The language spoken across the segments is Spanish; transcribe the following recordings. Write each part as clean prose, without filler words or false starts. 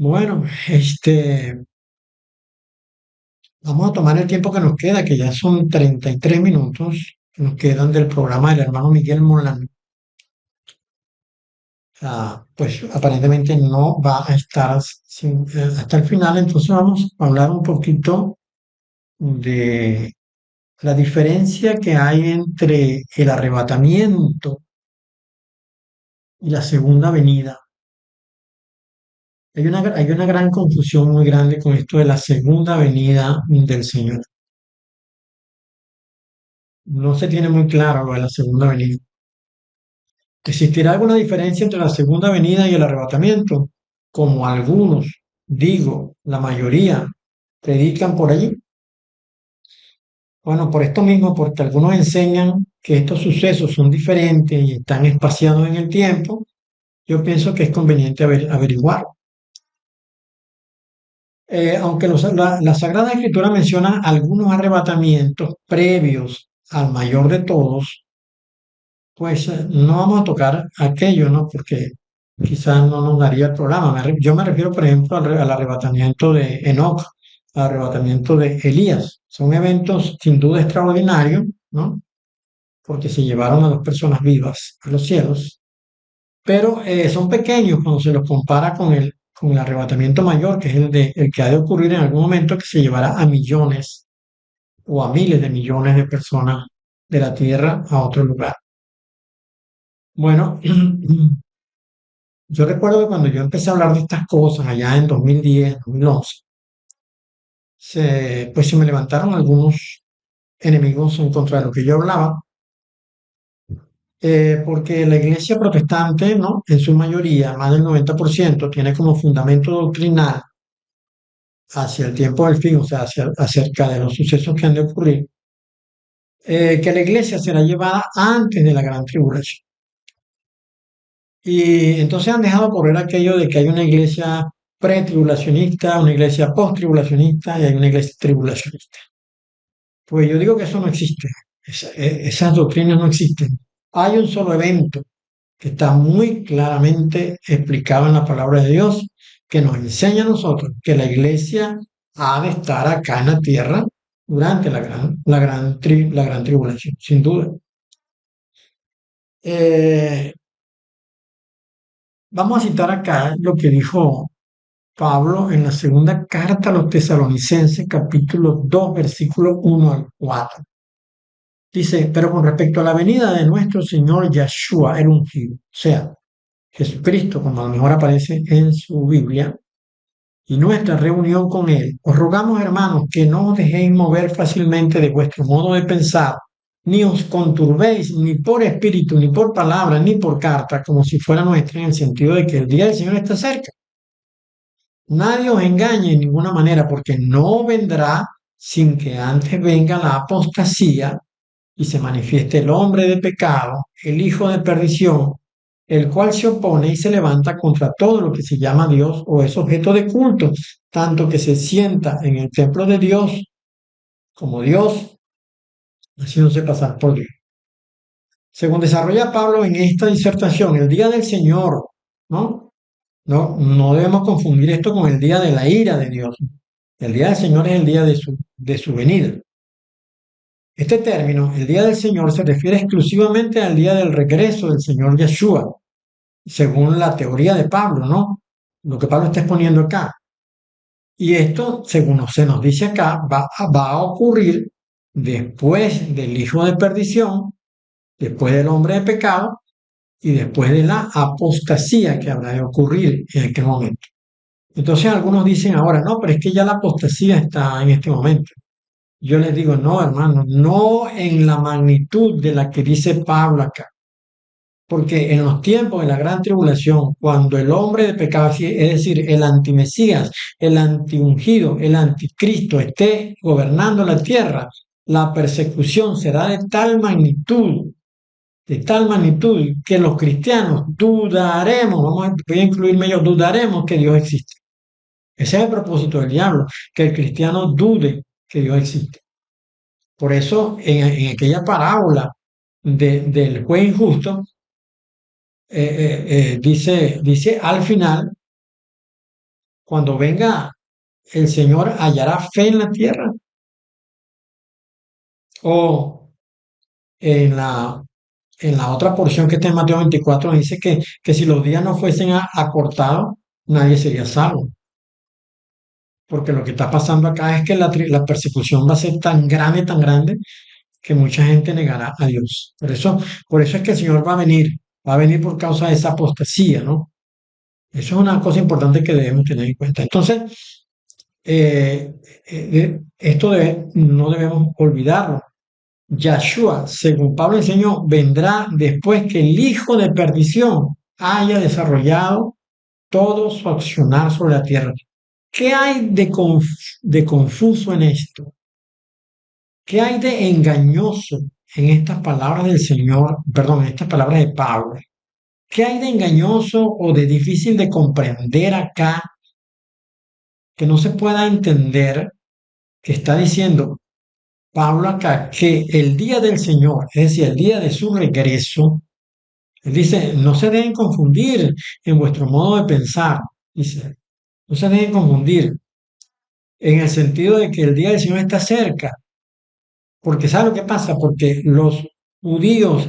Bueno, vamos a tomar el tiempo que nos queda, que ya son 33 minutos que nos quedan del programa del hermano Miguel Molán. Pues aparentemente no va a estar hasta el final, entonces vamos a hablar un poquito de la diferencia que hay entre el arrebatamiento y la segunda venida. Hay una gran confusión muy grande con esto de la segunda venida del Señor. No se tiene muy claro lo de la segunda venida. ¿Existirá alguna diferencia entre la segunda venida y el arrebatamiento? Como algunos, digo, la mayoría, predican por allí. Bueno, por esto mismo, porque algunos enseñan que estos sucesos son diferentes y están espaciados en el tiempo, yo pienso que es conveniente averiguar. Aunque la Sagrada Escritura menciona algunos arrebatamientos previos al mayor de todos, pues no vamos a tocar aquello, ¿no? Porque quizás no nos daría el programa. Yo me refiero, por ejemplo, al arrebatamiento de Enoch, al arrebatamiento de Elías. Son eventos sin duda extraordinarios, ¿no? Porque se llevaron a dos personas vivas a los cielos, pero son pequeños cuando se los compara con el arrebatamiento mayor, que es el que ha de ocurrir en algún momento, que se llevará a millones o a miles de millones de personas de la tierra a otro lugar. Bueno, yo recuerdo que cuando yo empecé a hablar de estas cosas allá en 2010, 2011, pues se me levantaron algunos enemigos en contra de lo que yo hablaba, porque la iglesia protestante, ¿no? En su mayoría, más del 90%, tiene como fundamento doctrinal hacia el tiempo del fin, o sea, acerca de los sucesos que han de ocurrir, que la iglesia será llevada antes de la gran tribulación. Y entonces han dejado correr aquello de que hay una iglesia pretribulacionista, una iglesia posttribulacionista y hay una iglesia tribulacionista. Pues yo digo que eso no existe. Esas doctrinas no existen. Hay un solo evento que está muy claramente explicado en la palabra de Dios, que nos enseña a nosotros que la iglesia ha de estar acá en la tierra durante la gran tribulación, sin duda. Eh, Vamos a citar acá lo que dijo Pablo en la segunda carta a los Tesalonicenses, capítulo 2, versículo 1 al 4. Dice, pero con respecto a la venida de nuestro Señor Yeshua, el ungido, o sea, Jesucristo, como a lo mejor aparece en su Biblia, y nuestra reunión con Él, os rogamos, hermanos, que no os dejéis mover fácilmente de vuestro modo de pensar, ni os conturbéis ni por espíritu, ni por palabra, ni por carta, como si fuera nuestra, en el sentido de que el día del Señor está cerca. Nadie os engañe en ninguna manera, porque no vendrá sin que antes venga la apostasía y se manifieste el hombre de pecado, el hijo de perdición, el cual se opone y se levanta contra todo lo que se llama Dios o es objeto de culto, tanto que se sienta en el templo de Dios como Dios, haciéndose pasar por Dios. Según desarrolla Pablo en esta disertación, el día del Señor, ¿no? No debemos confundir esto con el día de la ira de Dios. El día del Señor es el día de su venida. Este término, el día del Señor, se refiere exclusivamente al día del regreso del Señor Yeshua, según la teoría de Pablo, ¿no? Lo que Pablo está exponiendo acá. Y esto, según se nos dice acá, va a ocurrir después del hijo de perdición, después del hombre de pecado y después de la apostasía que habrá de ocurrir en aquel momento. Entonces algunos dicen ahora, no, pero es que ya la apostasía está en este momento. Yo les digo, no, hermano, no en la magnitud de la que dice Pablo acá. Porque en los tiempos de la gran tribulación, cuando el hombre de pecado, es decir, el antimesías, el antiungido, el anticristo esté gobernando la tierra, la persecución será de tal magnitud que los cristianos dudaremos, voy a incluirme yo, dudaremos que Dios existe. Ese es el propósito del diablo, que el cristiano dude que Dios existe. Por eso, en aquella parábola del juez injusto, dice al final, cuando venga el Señor, hallará fe en la tierra. O en la otra porción que está en Mateo 24 dice que si los días no fuesen acortados, nadie sería salvo. Porque lo que está pasando acá es que la persecución va a ser tan grande, que mucha gente negará a Dios. Por eso es que el Señor va a venir por causa de esa apostasía, ¿no? Eso es una cosa importante que debemos tener en cuenta. Entonces, esto no debemos olvidarlo. Yahshua, según Pablo enseñó, vendrá después que el hijo de perdición haya desarrollado todo su accionar sobre la tierra. ¿Qué hay de confuso en esto? ¿Qué hay de engañoso en estas palabras del Señor, perdón, en estas palabras de Pablo? ¿Qué hay de engañoso o de difícil de comprender acá que no se pueda entender que está diciendo Pablo acá que el día del Señor, es decir, el día de su regreso, él dice, no se deben confundir en vuestro modo de pensar, dice, no se deben confundir en el sentido de que el día del Señor está cerca, porque ¿sabe lo que pasa? Porque los judíos,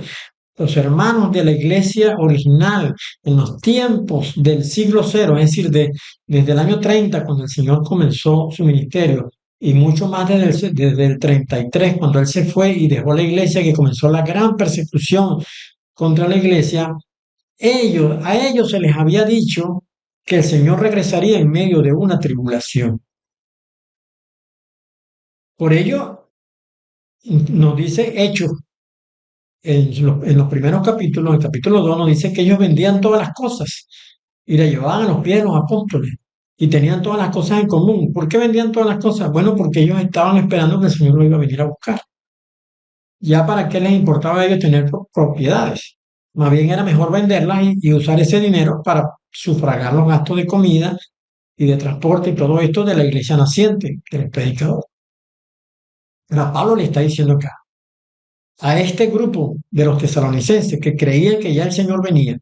los hermanos de la iglesia original, en los tiempos del siglo cero, es decir, desde el año 30, cuando el Señor comenzó su ministerio, y mucho más desde el 33, cuando Él se fue y dejó la iglesia, que comenzó la gran persecución contra la iglesia, a ellos se les había dicho que el Señor regresaría en medio de una tribulación. Por ello, nos dice Hechos, en los primeros capítulos, el capítulo 2 nos dice que ellos vendían todas las cosas y le llevaban a los pies de los apóstoles y tenían todas las cosas en común. ¿Por qué vendían todas las cosas? Bueno, porque ellos estaban esperando que el Señor lo iba a venir a buscar. Ya para qué les importaba a ellos tener propiedades. Más bien era mejor venderlas y usar ese dinero para sufragar los gastos de comida y de transporte y todo esto de la iglesia naciente, del predicador. Pero a Pablo le está diciendo acá, a este grupo de los tesalonicenses que creían que ya el Señor venía,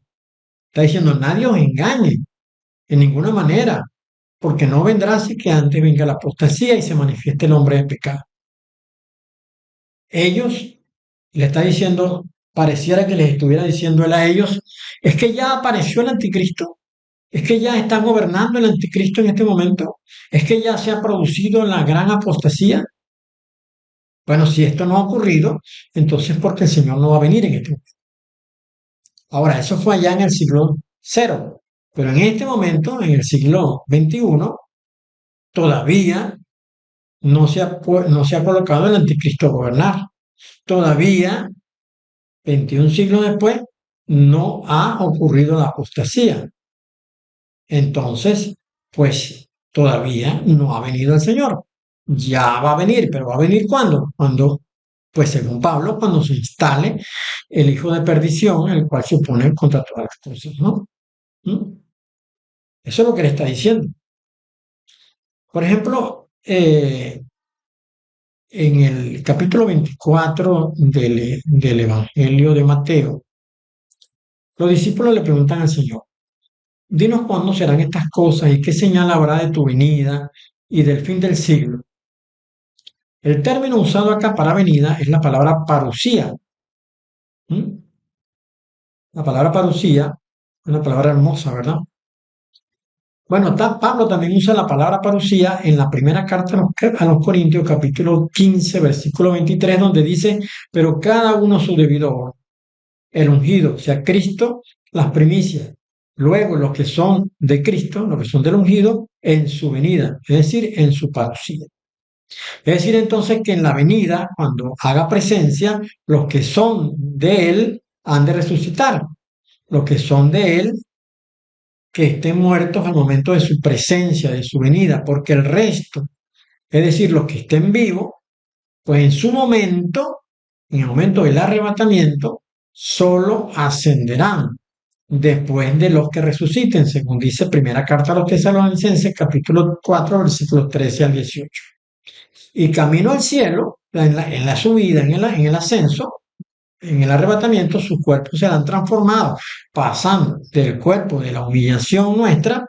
está diciendo, nadie os engañe en ninguna manera, porque no vendrá así que antes venga la apostasía y se manifieste el hombre de pecado. Ellos, le está diciendo, pareciera que les estuviera diciendo él a ellos, es que ya apareció el anticristo, es que ya está gobernando el anticristo en este momento, es que ya se ha producido la gran apostasía. Bueno, si esto no ha ocurrido, entonces porque el Señor no va a venir en este momento. Ahora, eso fue allá en el siglo cero, pero en este momento, en el siglo XXI, todavía no se ha colocado el anticristo a gobernar. Todavía, 21 siglos después, no ha ocurrido la apostasía. Entonces, pues todavía no ha venido el Señor. Ya va a venir, pero ¿va a venir cuándo? Cuando, pues según Pablo, cuando se instale el hijo de perdición, el cual se opone contra todas las cosas, ¿no? ¿Mm? Eso es lo que le está diciendo. Por ejemplo, en el capítulo 24 del Evangelio de Mateo, los discípulos le preguntan al Señor, dinos cuándo serán estas cosas y qué señal habrá de tu venida y del fin del siglo. El término usado acá para venida es la palabra parusía. ¿Mm? La palabra parusía es una palabra hermosa, ¿verdad? Bueno, Pablo también usa la palabra parusía en la primera carta a los Corintios, capítulo 15, versículo 23, donde dice, pero cada uno su debido orden. El ungido, o sea, Cristo, las primicias. Luego los que son de Cristo, los que son del ungido, en su venida, es decir, en su parusía. Es decir, entonces que en la venida, cuando haga presencia, los que son de Él han de resucitar. Los que son de Él, que estén muertos al momento de su presencia, de su venida, porque el resto, es decir, los que estén vivos, pues en el momento del arrebatamiento, solo ascenderán después de los que resuciten, según dice primera carta a los tesalonicenses, capítulo 4, versículos 13 al 18. Y camino al cielo, en la subida, en el ascenso, en el arrebatamiento, sus cuerpos serán transformados, pasando del cuerpo de la humillación nuestra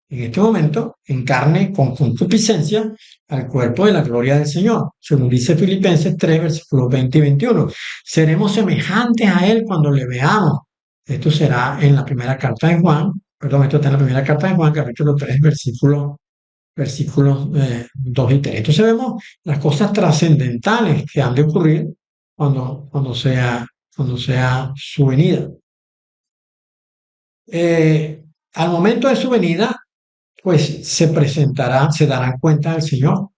en este momento, en carne con concupiscencia al cuerpo de la gloria del Señor, según dice Filipenses 3, versículos 20 y 21. Seremos semejantes a Él cuando le veamos. Esto será en la primera carta de Juan, perdón, esto está en la primera carta de Juan, capítulo 3, versículos 2 y 3. Entonces vemos las cosas trascendentales que han de ocurrir cuando sea su venida. Al momento de su venida, pues se darán cuenta del Señor.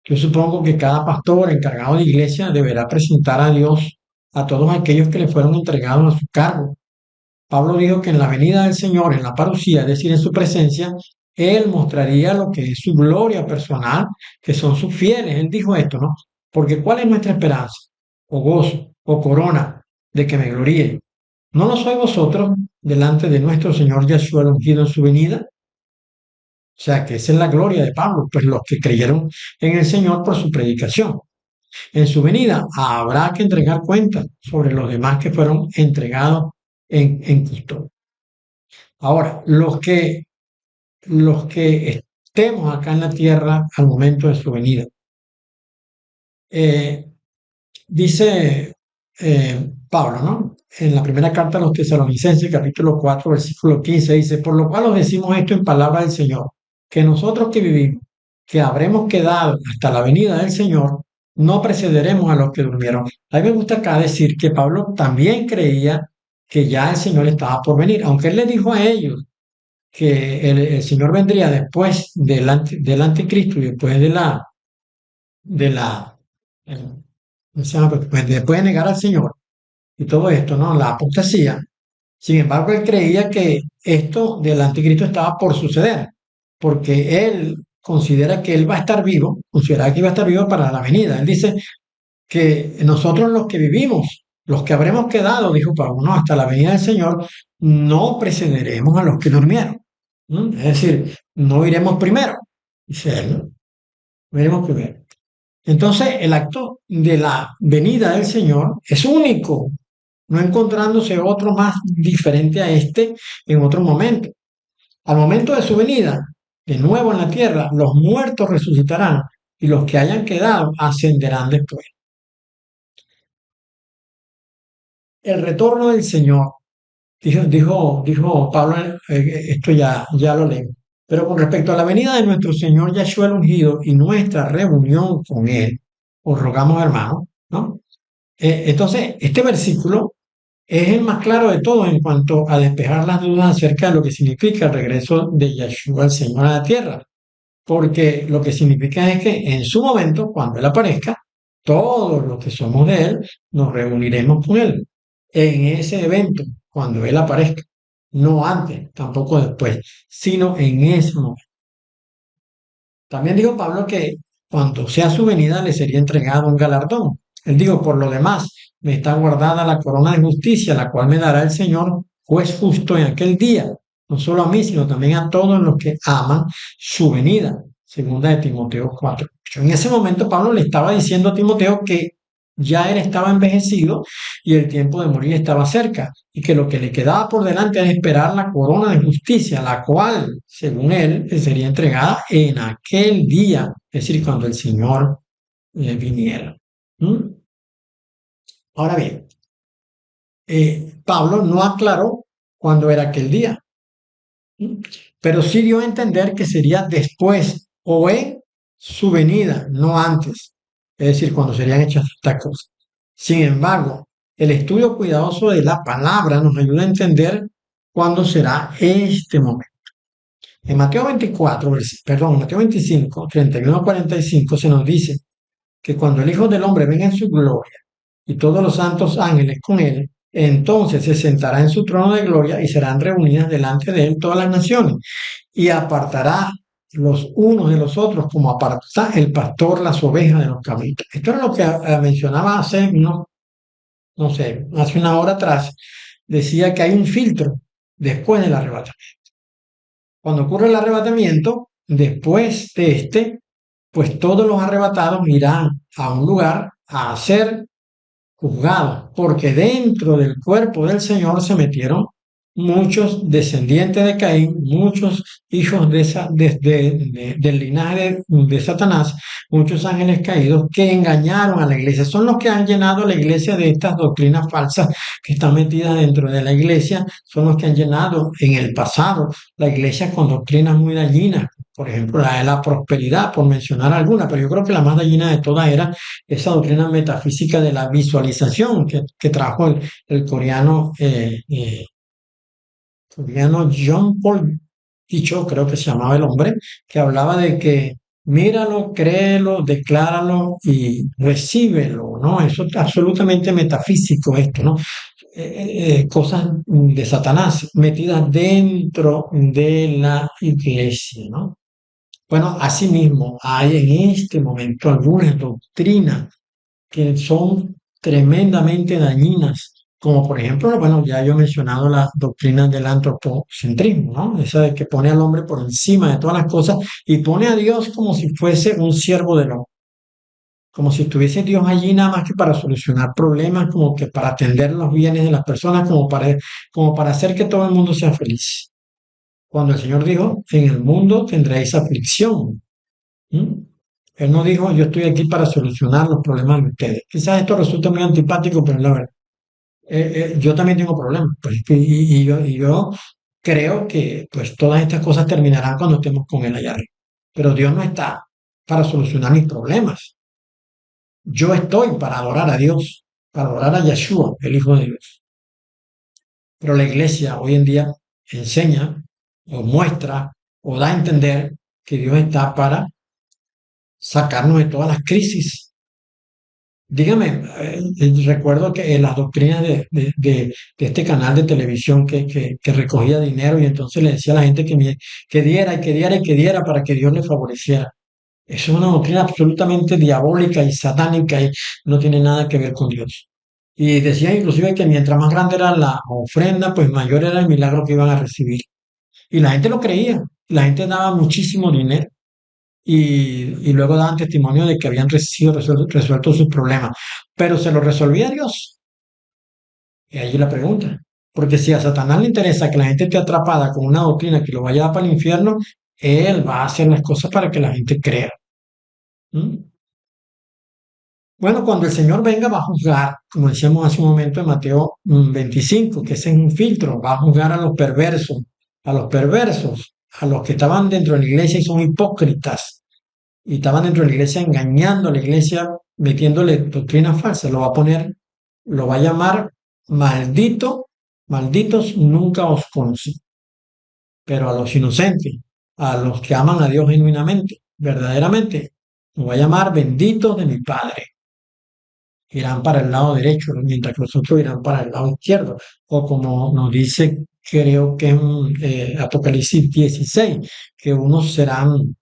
Yo supongo que cada pastor encargado de iglesia deberá presentar a Dios a todos aquellos que le fueron entregados a su cargo. Pablo dijo que en la venida del Señor, en la parucía, es decir, en su presencia, Él mostraría lo que es su gloria personal, que son sus fieles. Él dijo esto, ¿no? Porque ¿cuál es nuestra esperanza? O gozo, o corona, de que me gloríe. ¿No lo sois vosotros delante de nuestro Señor Yeshua ungido en su venida? O sea, que esa es la gloria de Pablo, pues los que creyeron en el Señor por su predicación. En su venida habrá que entregar cuentas sobre los demás que fueron entregados en custodia. Ahora, los que estemos acá en la tierra al momento de su venida, eh, dice Pablo, ¿no? En la primera carta a los tesalonicenses, capítulo 4, versículo 15, dice, por lo cual os decimos esto en palabra del Señor, que nosotros que vivimos, que habremos quedado hasta la venida del Señor, no precederemos a los que durmieron. A mí me gusta acá decir que Pablo también creía que ya el Señor estaba por venir, aunque él le dijo a ellos que el Señor vendría después del anticristo y después de la, ¿cómo se llama? Pues después de negar al Señor y todo esto, ¿no? La apostasía. Sin embargo, él creía que esto del anticristo estaba por suceder, porque él considera que él va a estar vivo, considera que iba a estar vivo para la venida. Él dice que nosotros los que vivimos, los que habremos quedado, dijo Pablo, no, hasta la venida del Señor, no precederemos a los que durmieron. ¿Mm? Es decir, no iremos primero, dice él, ¿no? No iremos primero. Entonces, el acto de la venida del Señor es único, no encontrándose otro más diferente a este en otro momento. Al momento de su venida, de nuevo en la tierra, los muertos resucitarán y los que hayan quedado ascenderán después. El retorno del Señor, dijo Pablo, esto ya lo leí. Pero con respecto a la venida de nuestro Señor Yahshua el ungido y nuestra reunión con Él, os rogamos, hermanos, ¿no? Entonces, este versículo es el más claro de todo en cuanto a despejar las dudas acerca de lo que significa el regreso de Yahshua el Señor a la tierra. Porque lo que significa es que en su momento, cuando Él aparezca, todos los que somos de Él nos reuniremos con Él en ese evento, cuando Él aparezca. No antes, tampoco después, sino en ese momento. También dijo Pablo que cuando sea su venida le sería entregado un galardón. Él dijo, por lo demás, me está guardada la corona de justicia, la cual me dará el Señor, juez justo en aquel día, no solo a mí, sino también a todos los que aman su venida. Segunda de Timoteo 4. En ese momento Pablo le estaba diciendo a Timoteo que ya él estaba envejecido y el tiempo de morir estaba cerca, y que lo que le quedaba por delante era esperar la corona de justicia, la cual, según él, le sería entregada en aquel día, es decir, cuando el Señor viniera. ¿Mm? Ahora bien, Pablo no aclaró cuándo era aquel día, ¿Mm? Pero sí dio a entender que sería después o en su venida, no antes, es decir, cuando serían hechas estas cosas. Sin embargo, el estudio cuidadoso de la palabra nos ayuda a entender cuándo será este momento. En Mateo 24, Mateo 25, 31 a 45 se nos dice que cuando el Hijo del Hombre venga en su gloria y todos los santos ángeles con él, entonces se sentará en su trono de gloria y serán reunidas delante de él todas las naciones y apartará los unos de los otros como aparta el pastor las ovejas de los cabritos. Esto era lo que mencionaba hace, no sé, hace una hora atrás. Decía que hay un filtro después del arrebatamiento. Cuando ocurre el arrebatamiento, después de pues todos los arrebatados irán a un lugar a ser juzgados, porque dentro del cuerpo del Señor se metieron muchos descendientes de Caín, muchos hijos del linaje de Satanás, muchos ángeles caídos que engañaron a la iglesia. Son los que han llenado a la iglesia de estas doctrinas falsas que están metidas dentro de la iglesia, son los que han llenado en el pasado la iglesia con doctrinas muy dañinas. Por ejemplo, la de la prosperidad, por mencionar alguna, pero yo creo que la más dañina de todas era esa doctrina metafísica de la visualización que trajo el coreano John Paul Ticho, creo que se llamaba el hombre, que hablaba de que míralo, créelo, decláralo y recíbelo, ¿no? Eso es absolutamente metafísico esto, ¿no? Cosas de Satanás metidas dentro de la iglesia, ¿no? Bueno, asimismo, hay en este momento algunas doctrinas que son tremendamente dañinas, como por ejemplo, bueno, ya yo he mencionado la doctrina del antropocentrismo, ¿no? Esa de que pone al hombre por encima de todas las cosas y pone a Dios como si fuese un siervo del hombre, como si estuviese Dios allí nada más que para solucionar problemas, como que para atender los bienes de las personas, como para hacer que todo el mundo sea feliz. Cuando el Señor dijo, en el mundo tendréis aflicción. ¿Mm? Él no dijo, yo estoy aquí para solucionar los problemas de ustedes. Quizás esto resulta muy antipático, pero es la verdad. Yo también tengo problemas, pues, y yo creo que pues todas estas cosas terminarán cuando estemos con Él allá arriba. Pero Dios no está para solucionar mis problemas. Yo estoy para adorar a Dios, para adorar a Yeshua, el Hijo de Dios. Pero la iglesia hoy en día enseña o muestra o da a entender que Dios está para sacarnos de todas las crisis. Dígame, recuerdo que en las doctrinas de este canal de televisión que recogía dinero y entonces le decía a la gente que diera y que diera y que diera para que Dios le favoreciera. Eso es una doctrina absolutamente diabólica y satánica y no tiene nada que ver con Dios. Y decía inclusive que mientras más grande era la ofrenda, pues mayor era el milagro que iban a recibir. Y la gente lo creía, la gente daba muchísimo dinero y luego daban testimonio de que habían sido resueltos sus problemas. Pero se lo resolvía Dios. Y ahí la pregunta. Porque si a Satanás le interesa que la gente esté atrapada con una doctrina que lo vaya a dar para el infierno, él va a hacer las cosas para que la gente crea. ¿Mm? Bueno, cuando el Señor venga va a juzgar, como decíamos hace un momento en Mateo 25, que ese es un filtro, va a juzgar a los perversos, a los que estaban dentro de la iglesia y son hipócritas, y estaban dentro de la iglesia engañando a la iglesia, metiéndole doctrinas falsas, lo va a poner, lo va a llamar maldito, malditos nunca os conocí, pero a los inocentes, a los que aman a Dios genuinamente, verdaderamente, lo va a llamar benditos de mi Padre. Irán para el lado derecho, mientras que los otros irán para el lado izquierdo. O como nos dice, creo que en Apocalipsis 16, que unos serán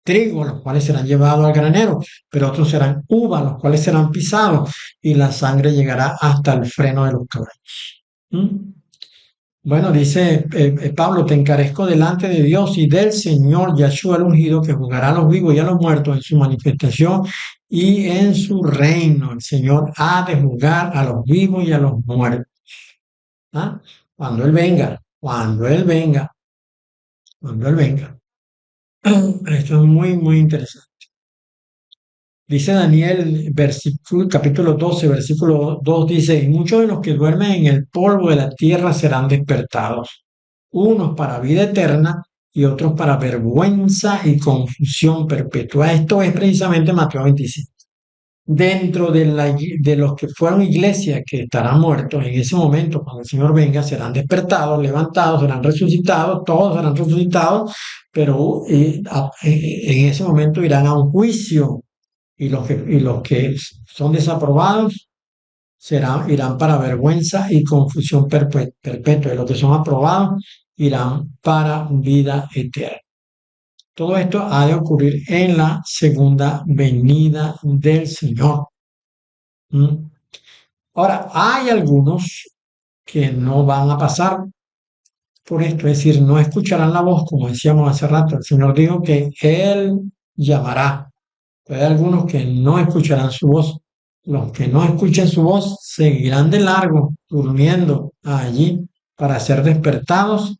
trigo, los cuales serán llevados al granero, pero otros serán uvas, los cuales serán pisados, y la sangre llegará hasta el freno de los caballos. ¿Mm? Bueno, dice Pablo, te encarezco delante de Dios y del Señor Yahshua el ungido, que juzgará a los vivos y a los muertos en su manifestación y en su reino. El Señor ha de juzgar a los vivos y a los muertos. ¿Ah? Cuando Él venga, cuando Él venga, cuando Él venga. Esto es muy, muy interesante. Dice Daniel, capítulo 12, versículo 2, dice, y muchos de los que duermen en el polvo de la tierra serán despertados, unos para vida eterna y otros para vergüenza y confusión perpetua. Esto es precisamente Mateo 25. Dentro de los que fueron iglesia que estarán muertos en ese momento, cuando el Señor venga, serán despertados, levantados, serán resucitados, todos serán resucitados, pero en ese momento irán a un juicio y los que son desaprobados irán para vergüenza y confusión perpetua, y los que son aprobados irán para vida eterna. Todo esto ha de ocurrir en la segunda venida del Señor. ¿Mm? Ahora, hay algunos que no van a pasar por esto, es decir, no escucharán la voz, como decíamos hace rato. El Señor dijo que Él llamará. Pero hay algunos que no escucharán su voz. Los que no escuchen su voz seguirán de largo, durmiendo allí para ser despertados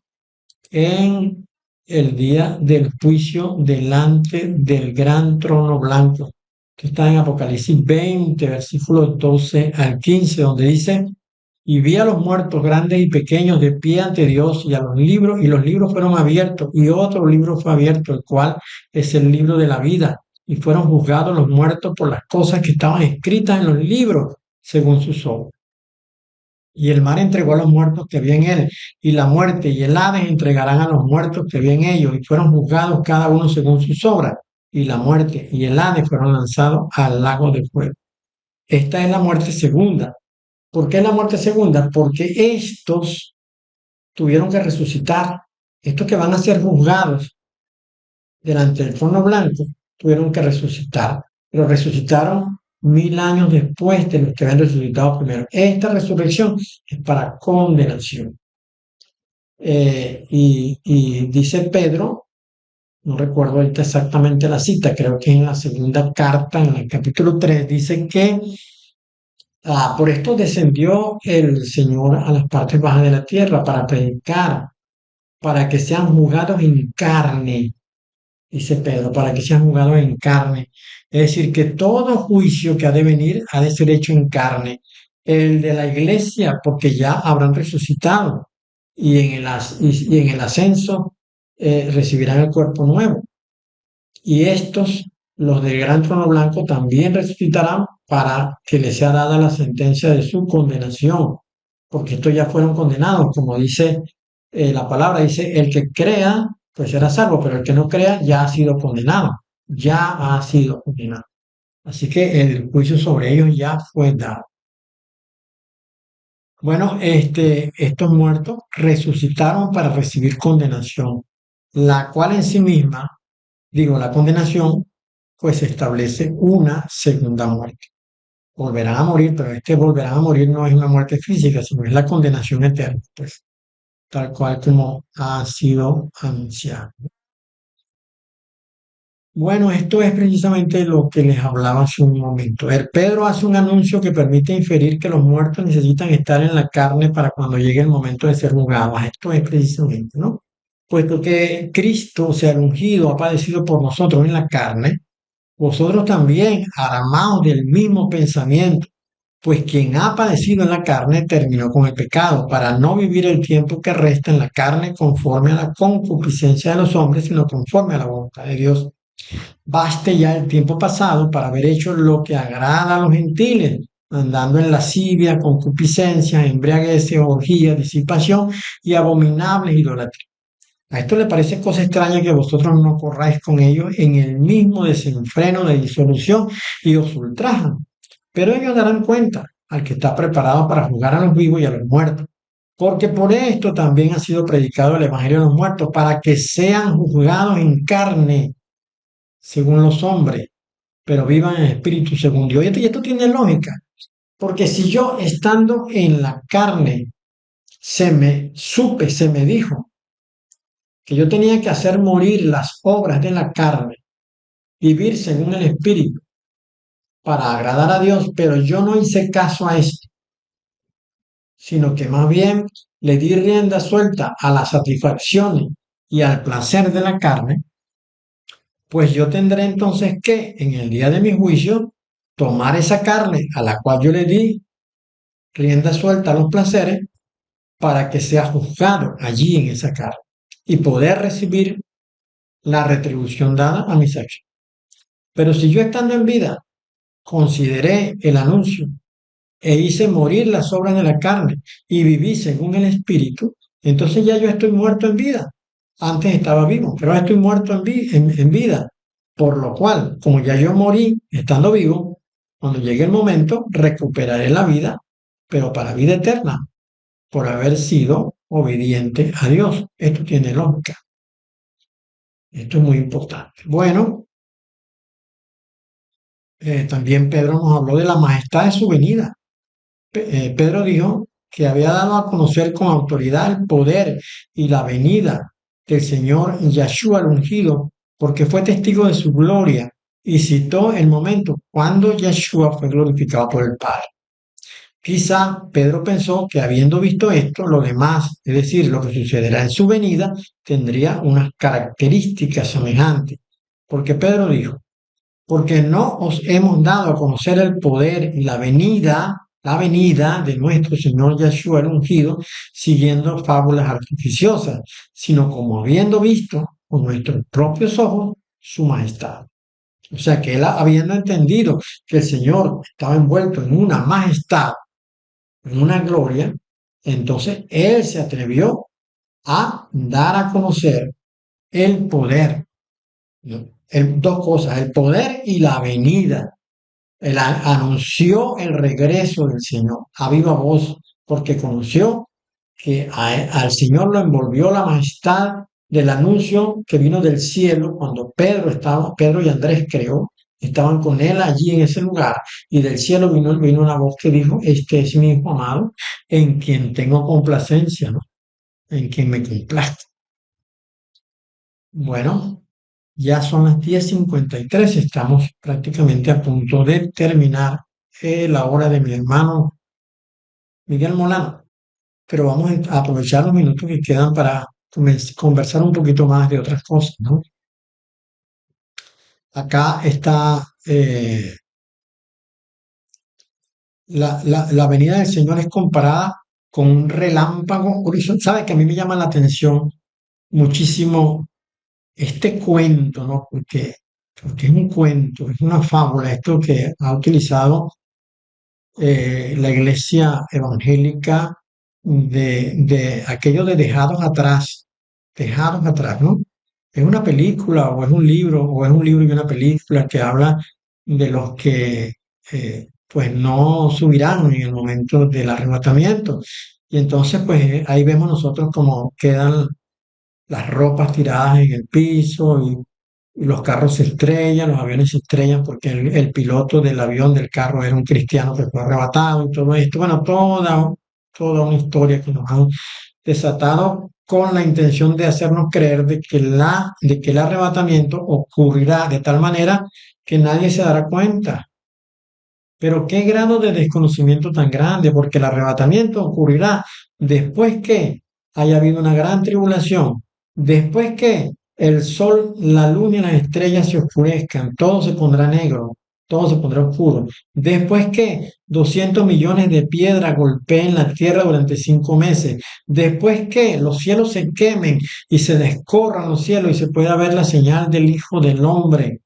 en el día del juicio delante del gran trono blanco, que está en Apocalipsis 20, versículos 12 al 15, donde dice: y vi a los muertos grandes y pequeños de pie ante Dios y a los libros, y los libros fueron abiertos, y otro libro fue abierto, el cual es el libro de la vida, y fueron juzgados los muertos por las cosas que estaban escritas en los libros, según sus obras. Y el mar entregó a los muertos que había en él, y la muerte y el Hades entregarán a los muertos que había en ellos, y fueron juzgados cada uno según sus obras, y la muerte y el Hades fueron lanzados al lago de fuego. Esta es la muerte segunda. ¿Por qué la muerte segunda? Porque estos tuvieron que resucitar. Estos que van a ser juzgados delante del trono blanco tuvieron que resucitar, pero resucitaron 1000 años después de los que habían resucitado primero. Esta resurrección es para condenación. Y dice Pedro, no recuerdo ahorita exactamente la cita, creo que en la segunda carta, en el capítulo 3, dice que por esto descendió el Señor a las partes bajas de la tierra para predicar, para que sean juzgados en carne, dice Pedro, para que sean juzgados en carne. Es decir, que todo juicio que ha de venir ha de ser hecho en carne. El de la iglesia, porque ya habrán resucitado y en el ascenso recibirán el cuerpo nuevo. Y estos, los del gran trono blanco, también resucitarán para que les sea dada la sentencia de su condenación, porque estos ya fueron condenados, como dice la palabra, dice: el que crea, pues será salvo, pero el que no crea ya ha sido condenado, ya ha sido condenado. Así que el juicio sobre ellos ya fue dado. Bueno, estos muertos resucitaron para recibir condenación, la cual en sí misma, digo, la condenación, pues establece una segunda muerte. Volverán a morir, pero volverán a morir no es una muerte física, sino es la condenación eterna, pues, tal cual como ha sido anunciado. Bueno, esto es precisamente lo que les hablaba hace un momento. El Pedro hace un anuncio que permite inferir que los muertos necesitan estar en la carne para cuando llegue el momento de ser juzgados. Esto es precisamente, ¿no? Puesto que Cristo, o sea, el ungido, ha padecido por nosotros en la carne, vosotros también, armados del mismo pensamiento, pues quien ha padecido en la carne terminó con el pecado, para no vivir el tiempo que resta en la carne conforme a la concupiscencia de los hombres, sino conforme a la voluntad de Dios. Baste ya el tiempo pasado para haber hecho lo que agrada a los gentiles, andando en lascivia, concupiscencia, embriaguez, orgía, disipación y abominables idolatría. A esto le parece cosa extraña que vosotros no corráis con ellos en el mismo desenfreno de disolución y os ultrajan. Pero ellos darán cuenta al que está preparado para juzgar a los vivos y a los muertos. Porque por esto también ha sido predicado el Evangelio de los muertos, para que sean juzgados en carne, según los hombres, pero vivan en espíritu según Dios. Y esto tiene lógica, porque si yo estando en la carne se me dijo que yo tenía que hacer morir las obras de la carne, vivir según el espíritu, para agradar a Dios, pero yo no hice caso a esto, sino que más bien le di rienda suelta a las satisfacciones y al placer de la carne, pues yo tendré entonces que, en el día de mi juicio, tomar esa carne a la cual yo le di rienda suelta a los placeres, para que sea juzgado allí en esa carne y poder recibir la retribución dada a mis acciones. Pero si yo, estando en vida, consideré el anuncio e hice morir las obras de la carne y viví según el espíritu, entonces ya yo estoy muerto en vida. Antes estaba vivo, pero ahora estoy muerto en vida. Por lo cual, como ya yo morí estando vivo, cuando llegue el momento, recuperaré la vida, pero para vida eterna, por haber sido obediente a Dios. Esto tiene lógica. Esto es muy importante. Bueno, también Pedro nos habló de la majestad de su venida. Pedro dijo que había dado a conocer con autoridad el poder y la venida del Señor Yahshua el ungido, porque fue testigo de su gloria, y citó el momento cuando Yahshua fue glorificado por el Padre. Quizá Pedro pensó que habiendo visto esto, lo demás, es decir, lo que sucederá en su venida, tendría unas características semejantes. Porque Pedro dijo, porque no os hemos dado a conocer el poder y la venida de nuestro Señor Yeshua el ungido, siguiendo fábulas artificiosas, sino como habiendo visto con nuestros propios ojos su majestad. O sea que él habiendo entendido que el Señor estaba envuelto en una majestad, en una gloria, entonces él se atrevió a dar a conocer el poder, ¿no? Dos cosas, el poder y la venida. Él anunció el regreso del Señor a viva voz, porque conoció que al Señor lo envolvió la majestad del anuncio que vino del cielo cuando Pedro y Andrés creo, estaban con él allí en ese lugar, y del cielo vino una voz que dijo, este es mi hijo amado, en quien tengo complacencia, ¿no? En quien me complazco. Bueno, ya son las 10:53, estamos prácticamente a punto de terminar la hora de mi hermano Miguel Molano, pero vamos a aprovechar los minutos que quedan para conversar un poquito más de otras cosas, ¿no? Acá está la venida del Señor es comparada con un relámpago horizontal. Sabe que a mí me llama la atención muchísimo este cuento, ¿no? Porque es un cuento, es una fábula, esto que ha utilizado la iglesia evangélica de aquello de dejados atrás, ¿no? Es una película o es un libro, o es un libro y una película que habla de los que pues no subirán en el momento del arrebatamiento. Y entonces pues ahí vemos nosotros como quedan las ropas tiradas en el piso y los carros se estrellan, los aviones se estrellan porque el piloto del avión, del carro, era un cristiano que fue arrebatado y todo esto. Bueno, toda una historia que nos han desatado con la intención de hacernos creer de que el arrebatamiento ocurrirá de tal manera que nadie se dará cuenta. Pero qué grado de desconocimiento tan grande, porque el arrebatamiento ocurrirá después que haya habido una gran tribulación, después que el sol, la luna y las estrellas se oscurezcan, todo se pondrá negro, todo se pondrá oscuro, después que 200 millones de piedras golpeen la tierra durante 5 meses, después que los cielos se quemen y se descorran los cielos y se pueda ver la señal del Hijo del Hombre.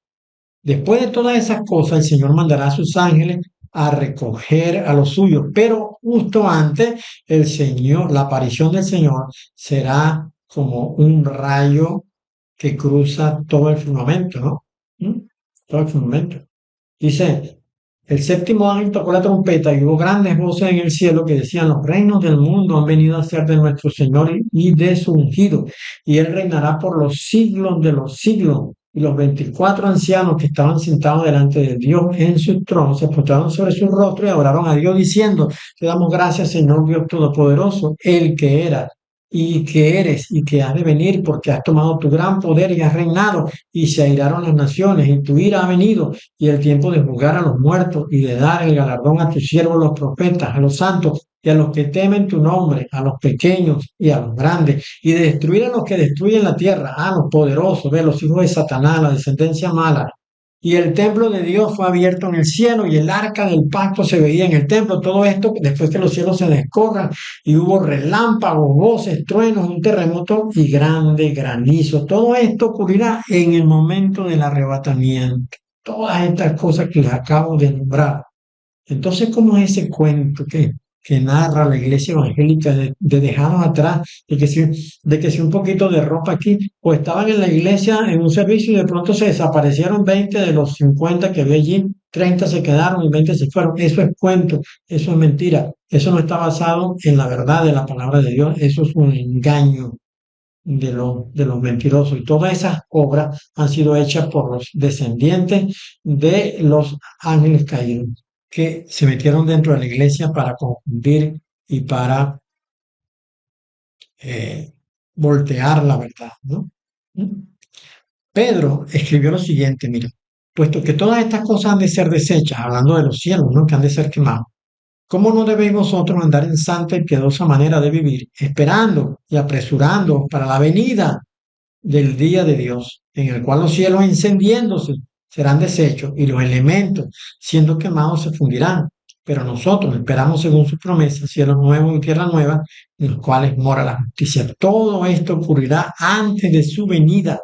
Después de todas esas cosas, el Señor mandará a sus ángeles a recoger a los suyos, pero justo antes, la aparición del Señor será como un rayo que cruza todo el firmamento, ¿no? ¿Mm? Todo el firmamento. Dice, el séptimo ángel tocó la trompeta y hubo grandes voces en el cielo que decían, los reinos del mundo han venido a ser de nuestro Señor y de su ungido, y él reinará por los siglos de los siglos. Y los 24 ancianos que estaban sentados delante de Dios en su trono se postraron sobre su rostro y adoraron a Dios diciendo, te damos gracias, Señor Dios Todopoderoso, el que era y que eres y que has de venir, porque has tomado tu gran poder y has reinado, y se airaron las naciones, y tu ira ha venido, y el tiempo de juzgar a los muertos y de dar el galardón a tus siervos los profetas, a los santos y a los que temen tu nombre, a los pequeños y a los grandes, y de destruir a los que destruyen la tierra, a los poderosos, de los hijos de Satanás, la descendencia mala. Y el templo de Dios fue abierto en el cielo y el arca del pacto se veía en el templo. Todo esto después que los cielos se descorran y hubo relámpagos, voces, truenos, un terremoto y grande granizo. Todo esto ocurrirá en el momento del arrebatamiento. Todas estas cosas que les acabo de nombrar. Entonces, ¿cómo es ese cuento que narra la iglesia evangélica de dejados atrás, de que si un poquito de ropa aquí, o estaban en la iglesia en un servicio y de pronto se desaparecieron 20 de los 50 que había allí, 30 se quedaron y 20 se fueron? Eso es cuento, eso es mentira, eso no está basado en la verdad de la palabra de Dios, eso es un engaño de los mentirosos. Y todas esas obras han sido hechas por los descendientes de los ángeles caídos, que se metieron dentro de la iglesia para confundir y para eh, voltear la verdad, ¿no? ¿Mm? Pedro escribió lo siguiente, mira, puesto que todas estas cosas han de ser deshechas, hablando de los cielos, ¿no? Que han de ser quemados, ¿Cómo no debéis vosotros andar en santa y piadosa manera de vivir, esperando y apresurando para la venida del día de Dios, en el cual los cielos encendiéndose serán deshechos y los elementos siendo quemados se fundirán? Pero nosotros esperamos según sus promesas cielos nuevos y tierra nueva en los cuales mora la justicia. Todo esto ocurrirá antes de su venida.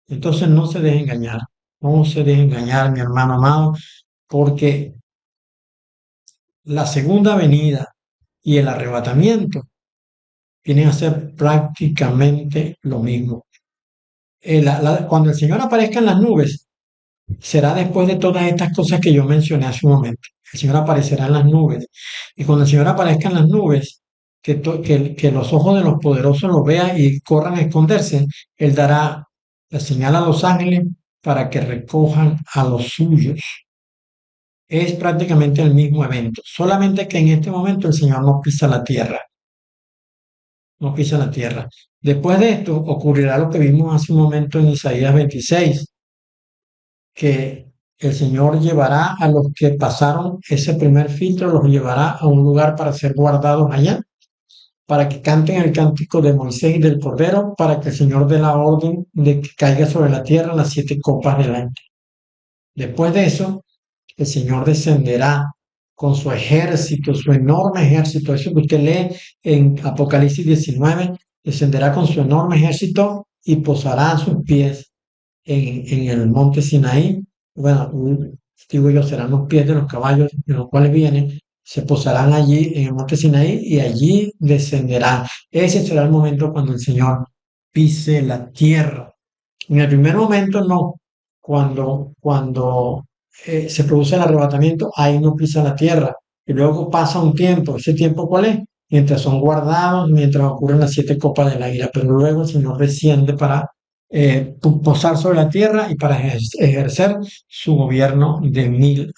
Entonces no se deje engañar, no se deje engañar, mi hermano amado, porque la segunda venida y el arrebatamiento vienen a ser prácticamente lo mismo. Cuando el Señor aparezca en las nubes, será después de todas estas cosas que yo mencioné hace un momento. El Señor aparecerá en las nubes. Y cuando el Señor aparezca en las nubes, que los ojos de los poderosos lo vean y corran a esconderse, Él dará la señal a los ángeles para que recojan a los suyos. Es prácticamente el mismo evento, solamente que en este momento el Señor no pisa la tierra, no pisa la tierra. Después de esto ocurrirá lo que vimos hace un momento en Isaías 26, que el Señor llevará a los que pasaron ese primer filtro, los llevará a un lugar para ser guardados allá, para que canten el cántico de Moisés y del Cordero, para que el Señor dé la orden de que caiga sobre la tierra las 7 copas del año. Después de eso, el Señor descenderá con su ejército, su enorme ejército. Eso que usted lee en Apocalipsis 19, descenderá con su enorme ejército y posará sus pies en el monte Sinaí. Bueno, digo yo, serán los pies de los caballos de los cuales vienen, se posarán allí en el monte Sinaí y allí descenderán. Ese será el momento cuando el Señor pise la tierra. En el primer momento no, cuando se produce el arrebatamiento, ahí no pisa la tierra. Y luego pasa un tiempo. ¿Ese tiempo cuál es? Mientras son guardados, mientras ocurren las 7 copas de la ira. Pero luego el Señor desciende para posar sobre la tierra y para ejercer su gobierno de 1000 años.